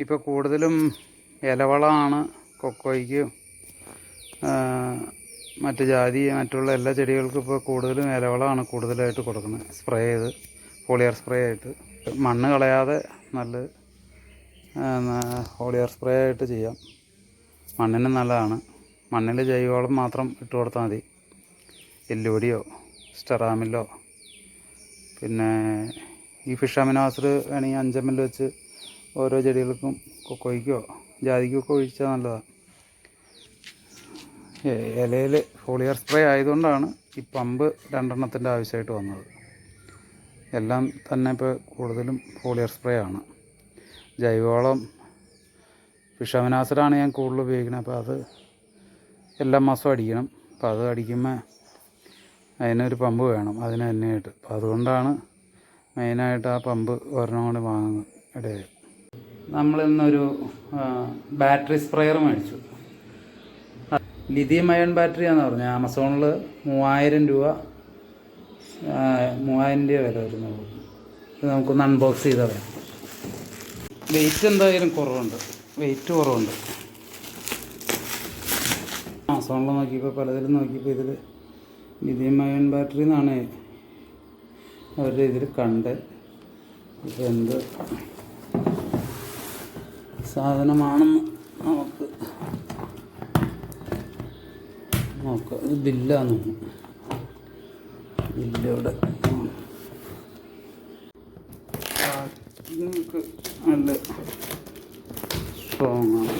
ഇപ്പോൾ കൂടുതലും ഇലവളമാണ് കൊക്കോയ്ക്ക്, മറ്റ് മറ്റുള്ള എല്ലാ ചെടികൾക്കും ഇപ്പോൾ കൂടുതലും ഇലവളമാണ് കൂടുതലായിട്ട് കൊടുക്കുന്നത്. സ്പ്രേ ചെയ്ത് ഫോളിയർ സ്പ്രേ ആയിട്ട് മണ്ണ് കളയാതെ നല്ല ഫോളിയർ സ്പ്രേ ആയിട്ട് ചെയ്യാം. മണ്ണിന് നല്ലതാണ്. മണ്ണിൽ ജൈവവളം മാത്രം ഇട്ട് കൊടുത്താൽ മതി. എല്ലുപൊടിയോ സ്റ്റെറാമിലോ പിന്നെ ഈ ഫിഷ് അമിനോ ആസിഡ് വേണമെങ്കിൽ 5 ml വെച്ച് ഓരോ ചെടികൾക്കും കൊക്കോയ്ക്കോ ജാതിക്കൊക്കെ ഒഴിച്ചാൽ നല്ലതാണ്. ഇലയിൽ ഫോളിയർ സ്പ്രേ ആയതുകൊണ്ടാണ് ഈ പമ്പ് 2 എണ്ണത്തിൻ്റെ ആവശ്യമായിട്ട് വന്നത്. എല്ലാം തന്നെ ഇപ്പോൾ കൂടുതലും ഫോളിയർ സ്പ്രേ ആണ്. ജൈവവളം ഫിഷ് അമിനോ ആസിഡാണ് ഞാൻ കൂടുതൽ ഉപയോഗിക്കുന്നത്. അപ്പോൾ അത് എല്ലാ മാസവും അടിക്കണം. അപ്പോൾ അത് അടിക്കുമ്പോൾ അതിനൊരു പമ്പ് വേണം അതിന് തന്നെയായിട്ട്. അപ്പോൾ അതുകൊണ്ടാണ് മെയിനായിട്ട് ആ പമ്പ് ഒരെണ്ണം കൂടി വാങ്ങുന്നത് ഇടയിൽ. നമ്മളിന്നൊരു ബാറ്ററി സ്പ്രെയർ മേടിച്ചു. ലിഥിയം അയൺ ബാറ്ററിയാണെന്ന് പറഞ്ഞത്. ആമസോണിൽ 3000 രൂപ വില വരുന്നുള്ളൂ. ഇത് നമുക്കൊന്ന് അൺബോക്സ് ചെയ്താൽ പറയാം. വെയിറ്റ് എന്തായാലും കുറവുണ്ട്. ആമസോണിൽ നോക്കിയപ്പോൾ പലതിലും നോക്കിയപ്പോൾ ഇതിൽ ലിഥിയം അയൺ ബാറ്ററി എന്നാണ് അവരുടെ ഇതിൽ കണ്ട്. ഇപ്പോൾ എന്ത് സാധനമാണെന്ന് നമുക്ക് നോക്കാം. ഇത് ബില്ലാന്ന് തോന്നുന്നു. ബില്ലിവിടെ നിങ്ങൾക്ക് നല്ല സ്ട്രോങ് ആണ്.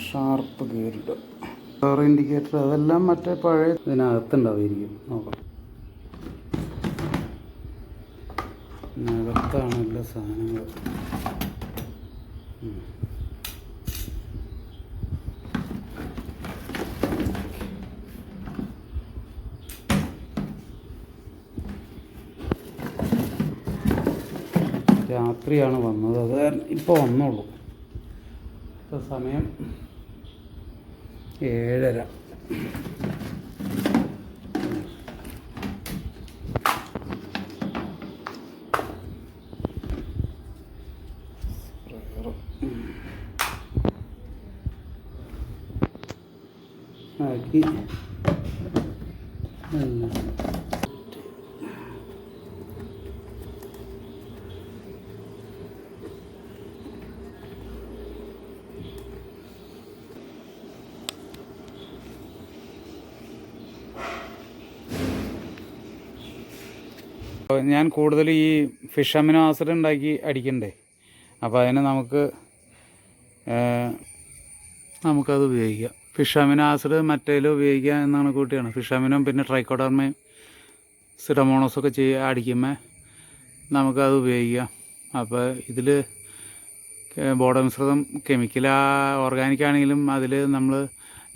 ഷാർപ്പ് ഗിയർഡ് പവർ ഇൻഡിക്കേറ്റർ അതെല്ലാം മറ്റേ പഴയ ഇതിനകത്തുണ്ടാവുമായിരിക്കും. നോക്കാം. ഇതിനകത്താണ് എല്ലാ സാധനങ്ങളും. രാത്രിയാണ് വന്നത്. അത് ഇപ്പോൾ വന്നുള്ളൂ. ഇപ്പോൾ സമയം 7:30. ആക്കി ഞാൻ കൂടുതൽ ഈ ഫിഷ് അമിനോ ആസിഡ് ഉണ്ടാക്കി അടിക്കണ്ടേ. അപ്പോൾ അതിന് നമുക്കത് ഉപയോഗിക്കാം. ഫിഷ് അമിനോ ആസിഡ് മറ്റേലും ഉപയോഗിക്കാം എന്നാണ് കൂട്ടിയാണ്. ഫിഷ് അമിനോ പിന്നെ ട്രൈക്കോഡർമയും സിഡമോണോസൊക്കെ അടിക്കുമ്പോൾ നമുക്കത് ഉപയോഗിക്കാം. അപ്പോൾ ഇതിൽ ബോധമിശ്രിതം ഓർഗാനിക് ആണെങ്കിലും അതിൽ നമ്മൾ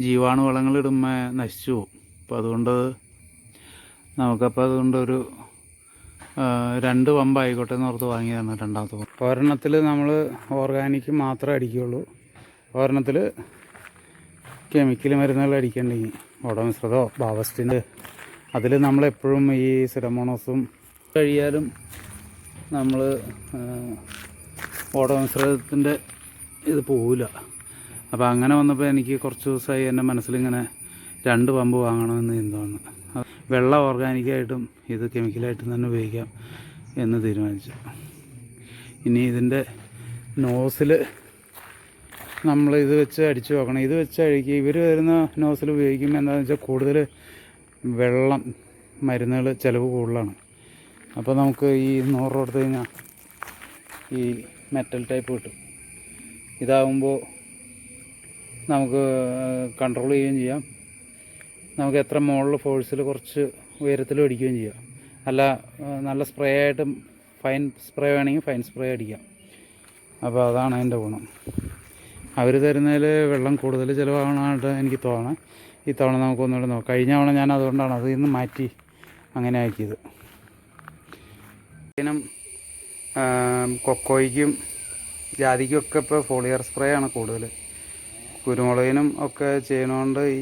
ജീവാണു വളങ്ങളിടുമ്പോൾ നശിച്ചു പോകും. അപ്പോൾ അതുകൊണ്ടൊരു 2 പമ്പ് ആയിക്കോട്ടെ എന്ന് ഓർത്ത് വാങ്ങിയതാണ്. രണ്ടാമത്തെ പമ്പ് ഒരെണ്ണത്തിൽ നമ്മൾ ഓർഗാനിക് മാത്രമേ അടിക്കുകയുള്ളൂ. ഒരെണ്ണത്തിൽ കെമിക്കൽ മരുന്നുകൾ അടിക്കണ്ടെങ്കിൽ ബോധമിശ്രിതമോ ബാവസ്റ്റിൻ്റെ അതിൽ നമ്മളെപ്പോഴും ഈ സിഡമോണോസും കഴിയാലും നമ്മൾ ബോധമിശ്രിതത്തിൻ്റെ ഇത് പോവില്ല. അപ്പോൾ അങ്ങനെ വന്നപ്പോൾ എനിക്ക് കുറച്ച് ദിവസമായി എൻ്റെ മനസ്സിലിങ്ങനെ 2 പമ്പ് വാങ്ങണമെന്ന് ചിന്തയാണ്. വെള്ള ഓർഗാനിക്കായിട്ടും ഇത് കെമിക്കലായിട്ടും തന്നെ ഉപയോഗിക്കാം എന്ന് തീരുമാനിച്ചു. ഇനി ഇതിൻ്റെ നോസിൽ നമ്മൾ ഇത് വെച്ച് അടിച്ചു നോക്കണം. ഇത് വെച്ച് അടിക്കുക ഇവർ വരുന്ന നോസിൽ ഉപയോഗിക്കുമ്പോൾ എന്താണെന്ന് വെച്ചാൽ കൂടുതൽ വെള്ളം മരുന്നുകൾ ചിലവ് കൂടുതലാണ്. അപ്പോൾ നമുക്ക് ഈ 100 രൂപ കൊടുത്തു കഴിഞ്ഞാൽ ഈ മെറ്റൽ ടൈപ്പ് കിട്ടും. ഇതാകുമ്പോൾ നമുക്ക് കൺട്രോൾ ചെയ്യുകയും ചെയ്യാം. നമുക്ക് എത്ര മുകളിൽ ഫോഴ്സിൽ കുറച്ച് ഉയരത്തിലും അടിക്കുകയും ചെയ്യാം. അല്ല നല്ല സ്പ്രേ ആയിട്ട് ഫൈൻ സ്പ്രേ വേണമെങ്കിൽ ഫൈൻ സ്പ്രേ അടിക്കാം. അപ്പോൾ അതാണ് അതിൻ്റെ ഗുണം. അവർ തരുന്നതിൽ വെള്ളം കൂടുതൽ ചിലവാകണമായിട്ട് എനിക്ക് തോന്നണം. ഈ തവണ നമുക്കൊന്നുകൂടെ നോക്കാം. കഴിഞ്ഞ തവണ ഞാൻ അതുകൊണ്ടാണ് അതിൽ നിന്ന് മാറ്റി അങ്ങനെ ആക്കിയത്. കൊക്കോയ്ക്കും ജാതിക്കൊക്കെ ഇപ്പോൾ ഫോളിയർ സ്പ്രേ ആണ് കൂടുതൽ. കുരുമുളകിനും ഒക്കെ ചെയ്യണോണ്ട് ഈ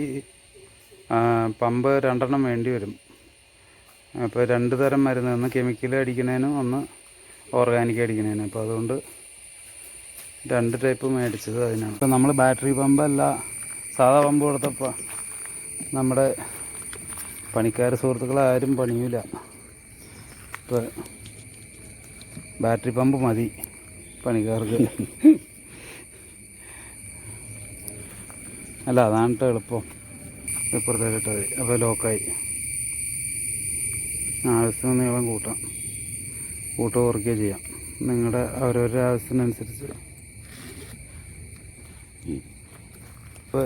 പമ്പ് 2 വേണ്ടി വരും. അപ്പോൾ 2 തരം മരുന്ന്, ഒന്ന് കെമിക്കൽ അടിക്കുന്നതിനും ഒന്ന് ഓർഗാനിക് അടിക്കുന്നതിനും. അപ്പോൾ അതുകൊണ്ട് 2 ടൈപ്പ് മേടിച്ചത് അതിനാണ്. ഇപ്പോൾ നമ്മൾ ബാറ്ററി പമ്പല്ല സാധാ പമ്പ് കൊടുത്തപ്പോൾ നമ്മുടെ പണിക്കാർ സുഹൃത്തുക്കളാരും പണിയില്ല. ഇപ്പോൾ ബാറ്ററി പമ്പ് മതി പണിക്കാർക്ക്. അല്ല, അതാണ് കേട്ടോ എളുപ്പം. ഇപ്പുറത്തേക്കിട്ട് മതി. അപ്പോൾ ലോക്കായി. ആവശ്യത്തിന് നീളം കൂട്ടാം, കുറയ്ക്കുകയോ ചെയ്യാം, നിങ്ങളുടെ ഓരോരോ ആവശ്യത്തിനനുസരിച്ച്. ഇപ്പോൾ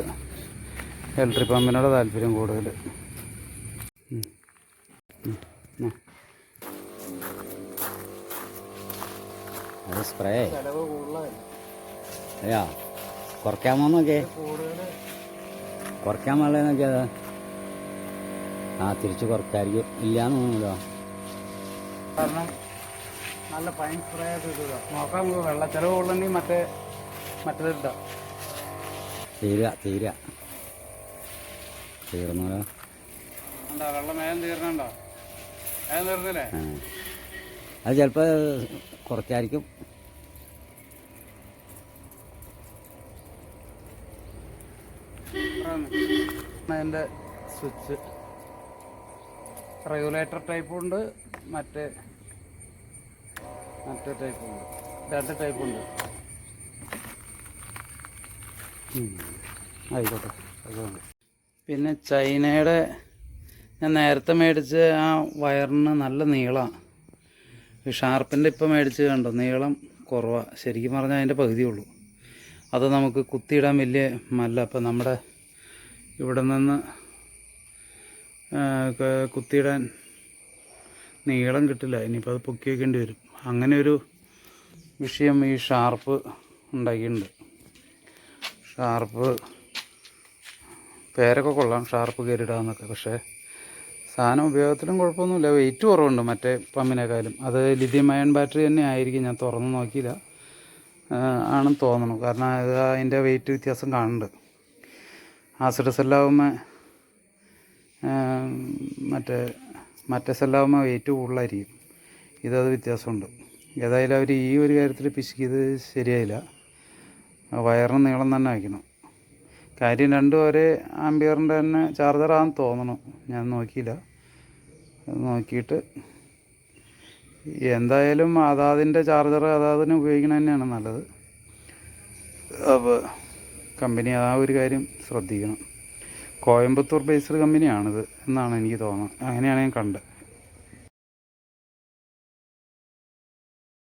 ഇലക്ട്രിക് പമ്പിനോട് താല്പര്യം കൂടുതൽ. അത് സ്പ്രേ അയ്യാ കുറയ്ക്കാമോ നോക്കിയേ, കുറയ്ക്കാൻ പാടില്ലേ നോക്കിയത്. തിരിച്ച് കുറയ്ക്കായിരിക്കും. ഇല്ലയെന്ന് തോന്നുന്നല്ലോ. കാരണം നല്ല ഫൈൻ സ്പ്രേ ആയിട്ട് ഇടുക. നോക്കാം നമുക്ക്. വെള്ള ചിലവ് ഉള്ളെങ്കിൽ മറ്റേതിട്ടാം. തീർന്നല്ലോ. ഉണ്ടോ വെള്ളം വേഗം തീർന്നുണ്ടോ? വേഗം തീർന്നില്ലേ? അത് ചിലപ്പോൾ കുറച്ചായിരിക്കും. അതിൻ്റെ സ്വിച്ച് റെഗുലേറ്റർ ടൈപ്പുണ്ട്, മറ്റേ ടൈപ്പുണ്ട്. 2 ടൈപ്പുണ്ട്. ആയിക്കോട്ടെ, അതുകൊണ്ട്. പിന്നെ ചൈനയുടെ ഞാൻ നേരത്തെ മേടിച്ച ആ വയറിന് നല്ല നീളമാണ്. ഈ ഷാർപ്പിൻ്റെ ഇപ്പോൾ മേടിച്ച് കണ്ടോ, നീളം കുറവാണ്. ശരിക്കും പറഞ്ഞാൽ അതിൻ്റെ പകുതിയുള്ളൂ. അത് നമുക്ക് കുത്തിയിടാൻ വലിയ മല്ല. അപ്പം നമ്മുടെ ഇവിടെ നിന്ന് കുത്തിയിടാൻ നീളം കിട്ടില്ല. ഇനിയിപ്പോൾ അത് പൊക്കി വയ്ക്കേണ്ടി വരും. അങ്ങനെ ഒരു വിഷയം ഈ ഷാർപ്പ് ഉണ്ടാക്കിയിട്ടുണ്ട്. ഷാർപ്പ് പേരൊക്കെ കൊള്ളാം, ഷാർപ്പ് കയറിയിടാമെന്നൊക്കെ. പക്ഷേ സാധനം ഉപയോഗത്തിലും കുഴപ്പമൊന്നുമില്ല. വെയിറ്റ് കുറവുണ്ട് മറ്റേ പമ്പിനേക്കാളും. അത് ലിഥിയം അയൺ ബാറ്ററി തന്നെ ആയിരിക്കും. ഞാൻ തുറന്ന് നോക്കിയില്ല, ആണെന്ന് തോന്നണം. കാരണം അത് അതിൻ്റെ വെയിറ്റ് വ്യത്യാസം കാണുന്നുണ്ട്. ആസിഡ് സെല്ലാവുമ്പോൾ മറ്റേ സെല്ലാവുമ്പോൾ വെയിറ്റ് കൂടുതലായിരിക്കും. ഇതത് വ്യത്യാസമുണ്ട്. ഏതായാലും അവർ ഈ ഒരു കാര്യത്തിൽ പിശുക്കിയത് ശരിയായില്ല. വയറിന് നീളം തന്നെ വയ്ക്കണം. കാര്യം 2 ഒരേ ആംബിയറിൻ്റെ തന്നെ ചാർജറാണെന്ന് തോന്നണം. ഞാൻ നോക്കിയില്ല. നോക്കിയിട്ട് എന്തായാലും അതാതിൻ്റെ ചാർജർ അതാതിന് ഉപയോഗിക്കണം തന്നെയാണ് നല്ലത്. അപ്പോൾ കമ്പനി ആ ഒരു കാര്യം ശ്രദ്ധിക്കണം. കോയമ്പത്തൂർ ബേസ്ഡ് കമ്പനിയാണിത് എന്നാണ് എനിക്ക് തോന്നുന്നത്. അങ്ങനെയാണ് ഞാൻ കണ്ടത്.